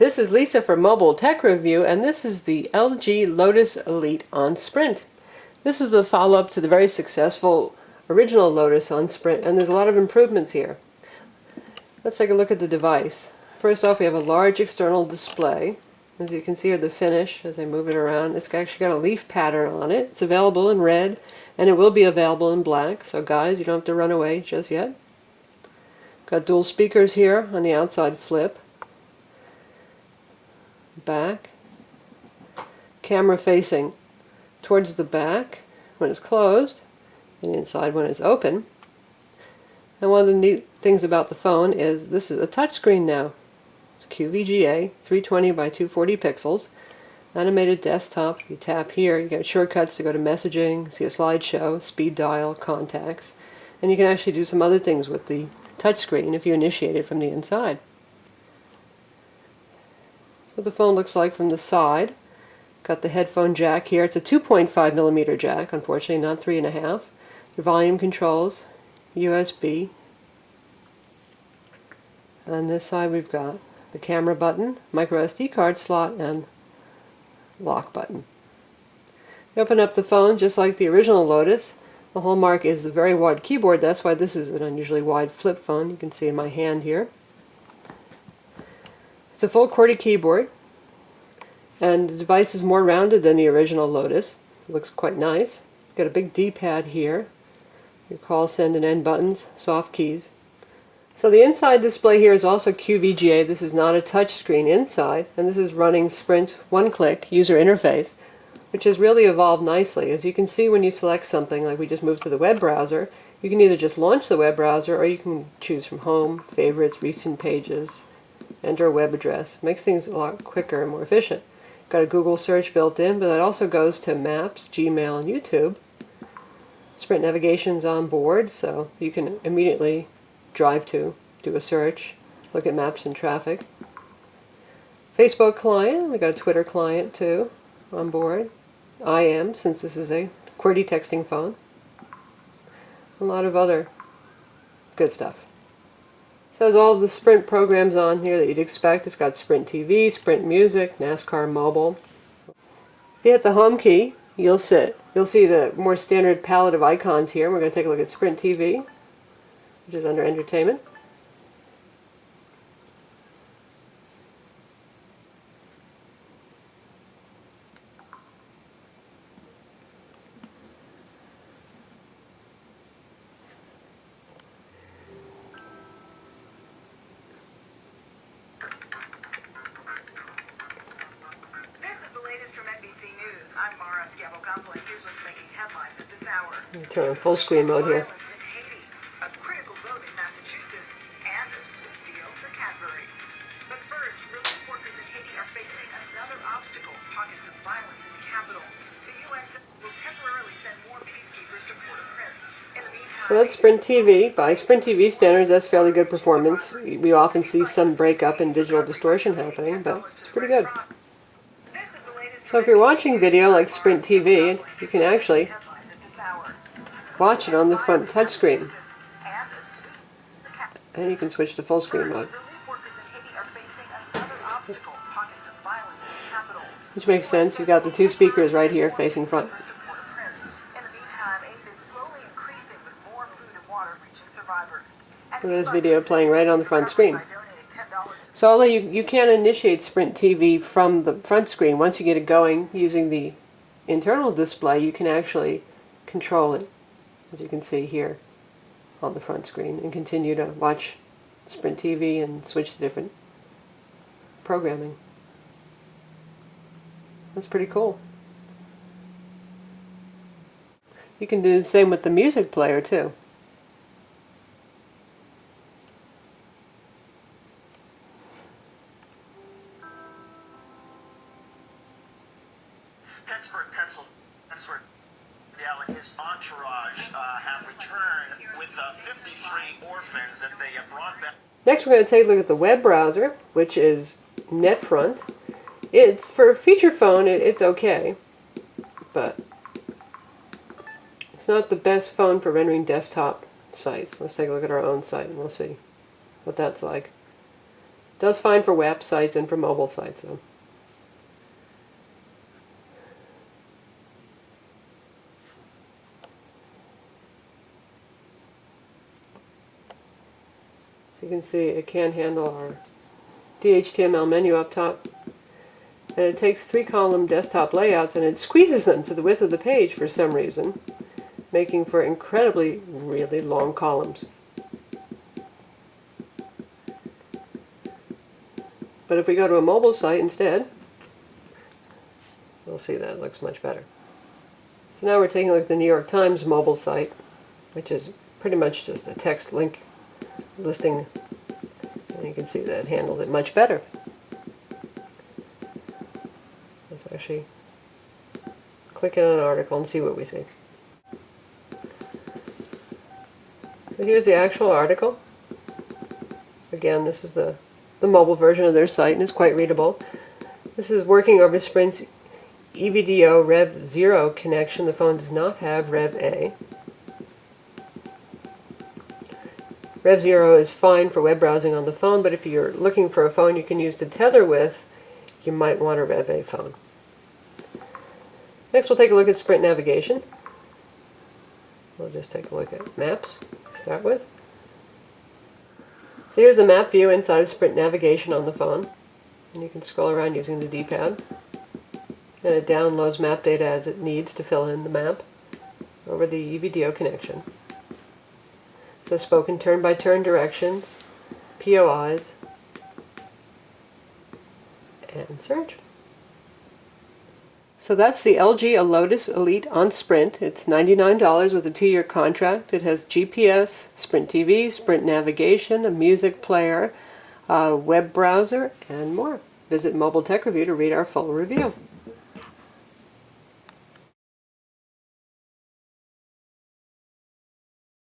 This is Lisa for Mobile Tech Review, and this is the LG Lotus Elite on Sprint. This is the follow-up to the very successful original Lotus on Sprint, and there's a lot of improvements here. Let's take a look at the device. First off, we have a large external display. As you can see here, the finish, as I move it around, it's actually got a leaf pattern on it. It's available in red, and it will be available in black, so guys, you don't have to run away just yet. Got dual speakers here on the outside flip. Back. Camera facing towards the back when it's closed, and inside when it's open. And one of the neat things about the phone is this is a touchscreen now. It's QVGA, 320 by 240 pixels. Animated desktop. You tap here, you get shortcuts to go to messaging, see a slideshow, speed dial, contacts, and you can actually do some other things with the touchscreen if you initiate it from the inside. What the phone looks like from the side. Got the headphone jack here. It's a 2.5mm jack, unfortunately, not 3.5. Your volume controls, USB. On this side we've got the camera button, micro SD card slot, and lock button. You open up the phone just like the original Lotus. The hallmark is the very wide keyboard. That's why this is an unusually wide flip phone. You can see in my hand here. It's a full QWERTY keyboard, and the device is more rounded than the original Lotus. It looks quite nice. Got a big D-pad here. Your call, send, and end buttons, soft keys. So the inside display here is also QVGA. This is not a touch screen inside, and this is running Sprint's one-click user interface, which has really evolved nicely. As you can see when you select something, like we just moved to the web browser, you can either just launch the web browser or you can choose from Home, Favorites, Recent Pages, enter a web address. Makes things a lot quicker and more efficient. Got a Google search built in, but that also goes to Maps, Gmail, and YouTube. Sprint navigation's on board, so you can immediately drive to, do a search, look at maps and traffic. Facebook client, we got a Twitter client too on board. IM, since this is a QWERTY texting phone. A lot of other good stuff. So it has all the Sprint programs on here that you'd expect. It's got Sprint TV, Sprint Music, NASCAR Mobile. If you hit the home key, you'll see the more standard palette of icons here. We're going to take a look at Sprint TV, which is under Entertainment. Turn on full screen mode here. So that's Sprint TV. By Sprint TV standards, that's fairly good performance. We often see some breakup and digital distortion happening, but it's pretty good. So if you're watching video like Sprint TV, you can actually watch it on the front touchscreen. And you can switch to full screen mode, which makes sense. You've got the two speakers right here facing front. There's video playing right on the front screen. So although you can't initiate Sprint TV from the front screen, once you get it going using the internal display, you can actually control it, as you can see here on the front screen, and continue to watch Sprint TV and switch to different programming. That's pretty cool. You can do the same with the music player too. That's where Dale and his entourage have returned with 53 orphans that they brought back. Next we're going to take a look at the web browser, which is NetFront. It's, for a feature phone, it's okay, but it's not the best phone for rendering desktop sites. Let's take a look at our own site and we'll see what that's like. Does fine for web sites and for mobile sites though. So you can see it can handle our DHTML menu up top. And it takes 3-column desktop layouts and it squeezes them to the width of the page for some reason, making for incredibly, really long columns. But if we go to a mobile site instead, we'll see that it looks much better. So now we're taking a look at the New York Times mobile site, which is pretty much just a text link listing, and you can see that it handles it much better. Let's actually click on an article and see what we see. So here's the actual article. Again, this is the mobile version of their site, and it's quite readable. This is working over Sprint's EVDO Rev 0 connection. The phone does not have Rev A. Rev 0 is fine for web browsing on the phone, but if you're looking for a phone you can use to tether with, you might want a Rev A phone. Next we'll take a look at Sprint navigation. We'll just take a look at maps to start with. So here's the map view inside of Sprint navigation on the phone. And you can scroll around using the D-pad. And it downloads map data as it needs to fill in the map over the EVDO connection. So spoken turn-by-turn directions, POIs, and search. So that's the LG Lotus Elite on Sprint. It's $99 with a 2-year contract. It has GPS, Sprint TV, Sprint navigation, a music player, a web browser, and more. Visit Mobile Tech Review to read our full review.